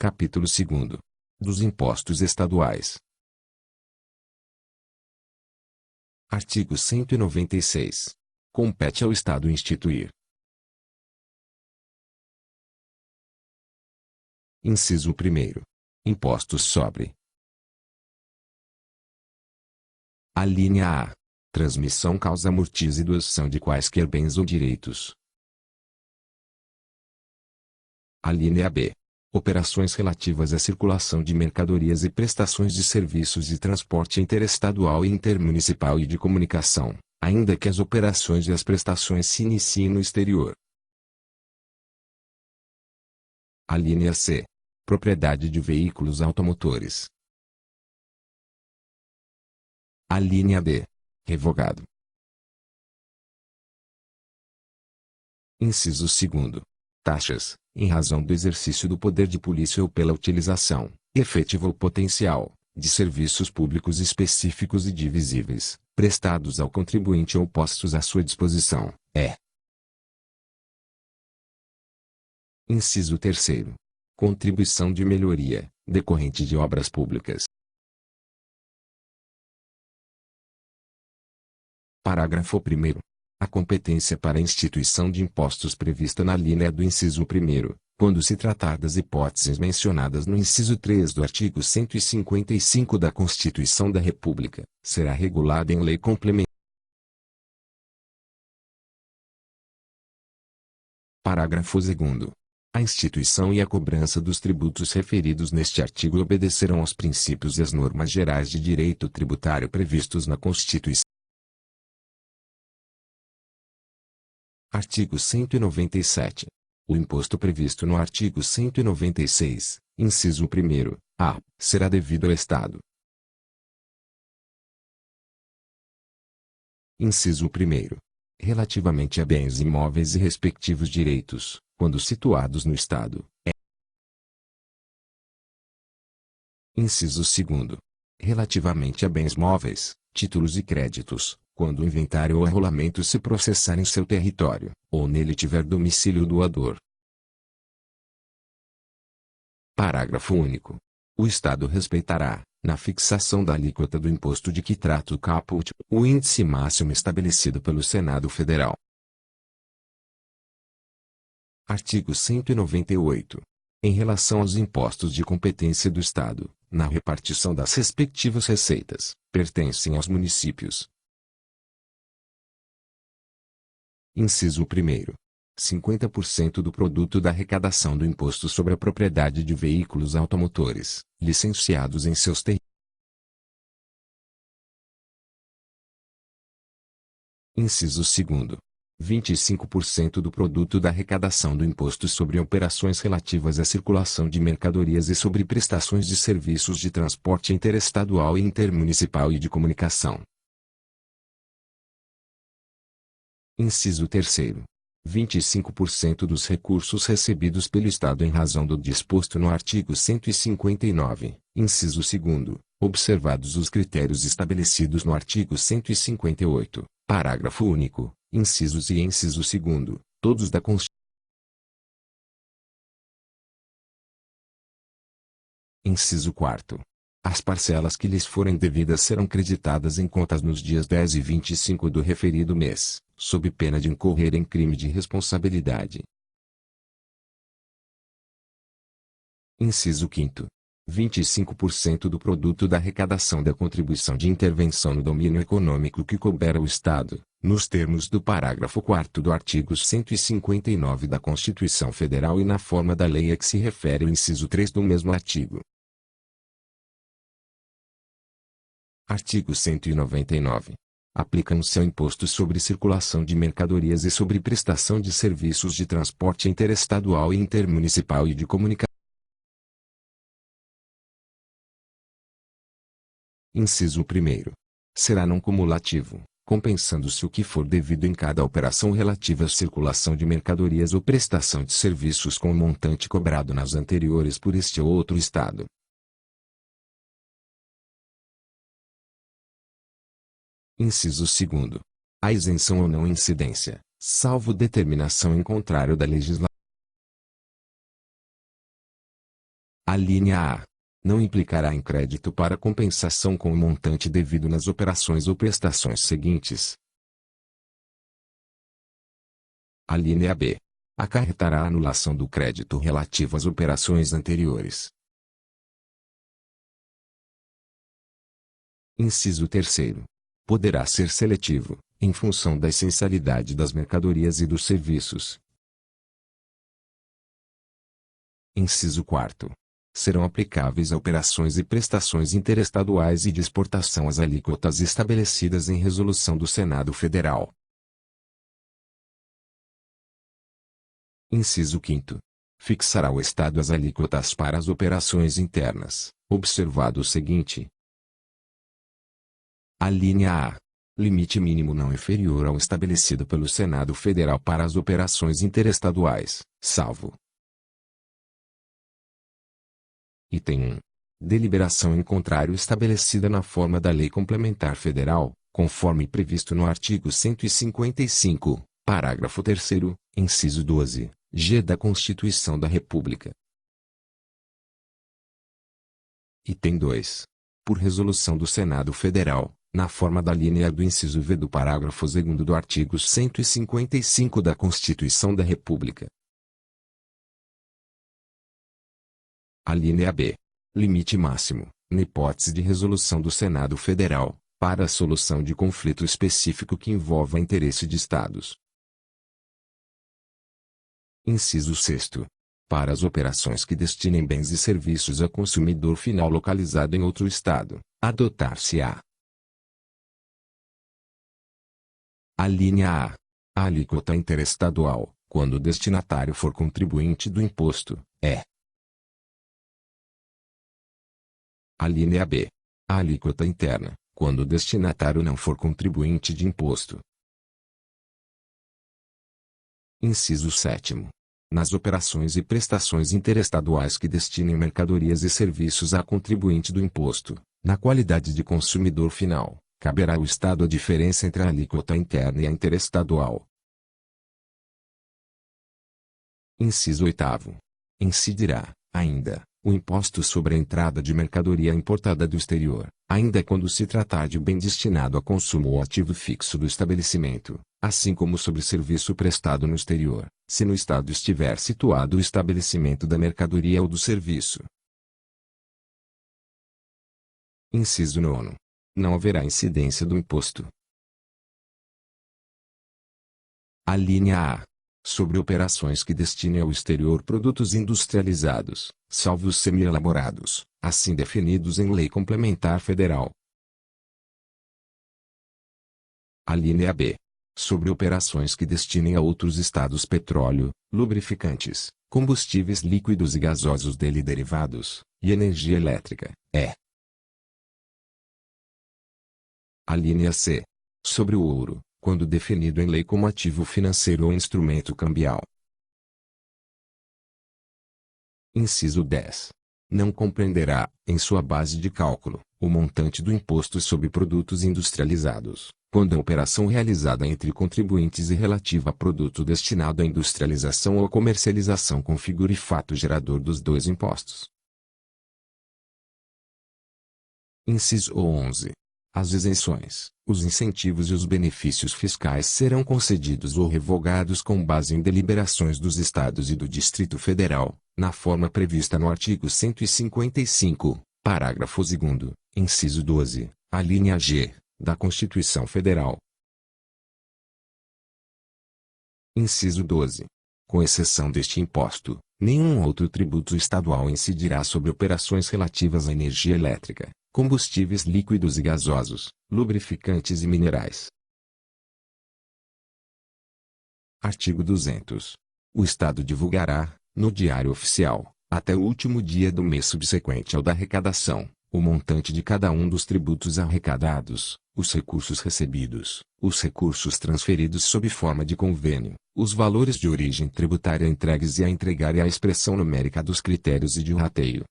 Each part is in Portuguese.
Capítulo 2º. Dos impostos estaduais. Artigo 196. Compete ao Estado instituir. Inciso 1º. Impostos sobre. Alínea A. Transmissão, causa, amortize e doação de quaisquer bens ou direitos. Alínea B. Operações relativas à circulação de mercadorias e prestações de serviços de transporte interestadual e intermunicipal e de comunicação, ainda que as operações e as prestações se iniciem no exterior. Alínea C. Propriedade de veículos automotores. Alínea D. Revogado. Inciso 2º. Taxas, em razão do exercício do poder de polícia ou pela utilização, efetiva ou potencial, de serviços públicos específicos e divisíveis, prestados ao contribuinte ou postos à sua disposição, Inciso 3º. Contribuição de melhoria, decorrente de obras públicas. Parágrafo 1º. A competência para a instituição de impostos prevista na linha do inciso 1º, quando se tratar das hipóteses mencionadas no inciso 3 do artigo 155 da Constituição da República, será regulada em lei complementar. Parágrafo 2º. A instituição e a cobrança dos tributos referidos neste artigo obedecerão aos princípios e às normas gerais de direito tributário previstos na Constituição. Artigo 197. O imposto previsto no artigo 196, inciso 1º, a, será devido ao Estado. Inciso 1º. Relativamente a bens imóveis e respectivos direitos, quando situados no Estado, Inciso 2º. Relativamente a bens móveis, títulos e créditos, quando o inventário ou arrolamento se processar em seu território, ou nele tiver domicílio o doador. Parágrafo único. O Estado respeitará, na fixação da alíquota do imposto de que trata o caput, o índice máximo estabelecido pelo Senado Federal. Artigo 198. Em relação aos impostos de competência do Estado, na repartição das respectivas receitas, pertencem aos municípios. Inciso 1º. 50% do produto da arrecadação do imposto sobre a propriedade de veículos automotores, licenciados em seus territórios. Inciso 2º. 25% do produto da arrecadação do imposto sobre operações relativas à circulação de mercadorias e sobre prestações de serviços de transporte interestadual e intermunicipal e de comunicação. Inciso 3º. 25% dos recursos recebidos pelo Estado em razão do disposto no artigo 159, inciso 2º, observados os critérios estabelecidos no artigo 158, parágrafo único, incisos e inciso 2º, todos da Constituição. Inciso 4º. As parcelas que lhes forem devidas serão creditadas em contas nos dias 10 e 25 do referido mês, sob pena de incorrer em crime de responsabilidade. Inciso 5º. 25% do produto da arrecadação da contribuição de intervenção no domínio econômico que couber ao Estado, nos termos do parágrafo 4º do artigo 159 da Constituição Federal e na forma da lei a que se refere o inciso 3 do mesmo artigo. Artigo 199. Aplicam-se ao imposto sobre circulação de mercadorias e sobre prestação de serviços de transporte interestadual e intermunicipal e de comunicação. Inciso 1º. Será não cumulativo, compensando-se o que for devido em cada operação relativa à circulação de mercadorias ou prestação de serviços com o montante cobrado nas anteriores por este ou outro Estado. Inciso 2º. A isenção ou não incidência, salvo determinação em contrário da legislação. A linha A não implicará em crédito para compensação com o montante devido nas operações ou prestações seguintes. A linha B acarretará a anulação do crédito relativo às operações anteriores. Inciso 3º. Poderá ser seletivo, em função da essencialidade das mercadorias e dos serviços. Inciso 4º. Serão aplicáveis a operações e prestações interestaduais e de exportação as alíquotas estabelecidas em resolução do Senado Federal. Inciso 5º. Fixará o Estado as alíquotas para as operações internas, observado o seguinte. A linha A. Limite mínimo não inferior ao estabelecido pelo Senado Federal para as operações interestaduais, salvo. Item 1. Deliberação em contrário estabelecida na forma da Lei Complementar Federal, conforme previsto no artigo 155, parágrafo 3º, inciso 12, g da Constituição da República. Item 2. Por resolução do Senado Federal, na forma da linha do inciso v do parágrafo 2º do artigo 155 da Constituição da República. A linha B. Limite máximo, na hipótese de resolução do Senado Federal, para a solução de conflito específico que envolva interesse de Estados. Inciso 6º. Para as operações que destinem bens e serviços a consumidor final localizado em outro Estado, adotar-se-á. A linha A. A alíquota interestadual, quando o destinatário for contribuinte do imposto, é. A linha B. A alíquota interna, quando o destinatário não for contribuinte de imposto. Inciso 7º. Nas operações e prestações interestaduais que destinem mercadorias e serviços a contribuinte do imposto, na qualidade de consumidor final, caberá ao Estado a diferença entre a alíquota interna e a interestadual. Inciso 8º. Incidirá, ainda, o imposto sobre a entrada de mercadoria importada do exterior, ainda quando se tratar de bem destinado a consumo ou ativo fixo do estabelecimento, assim como sobre serviço prestado no exterior, se no Estado estiver situado o estabelecimento da mercadoria ou do serviço. Inciso 9. Não haverá incidência do imposto. A linha A. Sobre operações que destinem ao exterior produtos industrializados, salvo os semi-elaborados, assim definidos em lei complementar federal. A linha B. Sobre operações que destinem a outros estados petróleo, lubrificantes, combustíveis líquidos e gasosos dele derivados, e energia elétrica, é. A linha C. Sobre o ouro, quando definido em lei como ativo financeiro ou instrumento cambial. Inciso 10. Não compreenderá, em sua base de cálculo, o montante do imposto sobre produtos industrializados, quando a operação realizada entre contribuintes e relativa a produto destinado à industrialização ou à comercialização configure fato gerador dos dois impostos. Inciso 11. As isenções, os incentivos e os benefícios fiscais serão concedidos ou revogados com base em deliberações dos Estados e do Distrito Federal, na forma prevista no artigo 155, parágrafo 2º, inciso 12, a linha G, da Constituição Federal. Inciso 12. Com exceção deste imposto, nenhum outro tributo estadual incidirá sobre operações relativas à energia elétrica, combustíveis líquidos e gasosos, lubrificantes e minerais. Artigo 200. O Estado divulgará, no Diário Oficial, até o último dia do mês subsequente ao da arrecadação, o montante de cada um dos tributos arrecadados, os recursos recebidos, os recursos transferidos sob forma de convênio, os valores de origem tributária entregues e a entregar e a expressão numérica dos critérios e de rateio.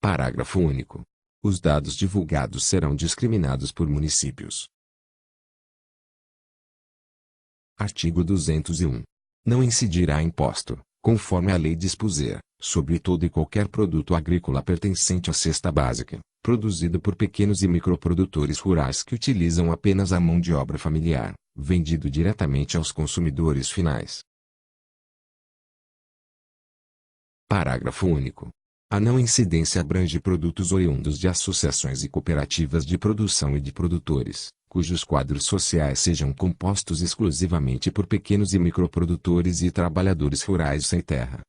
Parágrafo único. Os dados divulgados serão discriminados por municípios. Artigo 201. Não incidirá imposto, conforme a lei dispuser, sobre todo e qualquer produto agrícola pertencente à cesta básica, produzido por pequenos e microprodutores rurais que utilizam apenas a mão de obra familiar, vendido diretamente aos consumidores finais. Parágrafo único. A não incidência abrange produtos oriundos de associações e cooperativas de produção e de produtores, cujos quadros sociais sejam compostos exclusivamente por pequenos e microprodutores e trabalhadores rurais sem terra,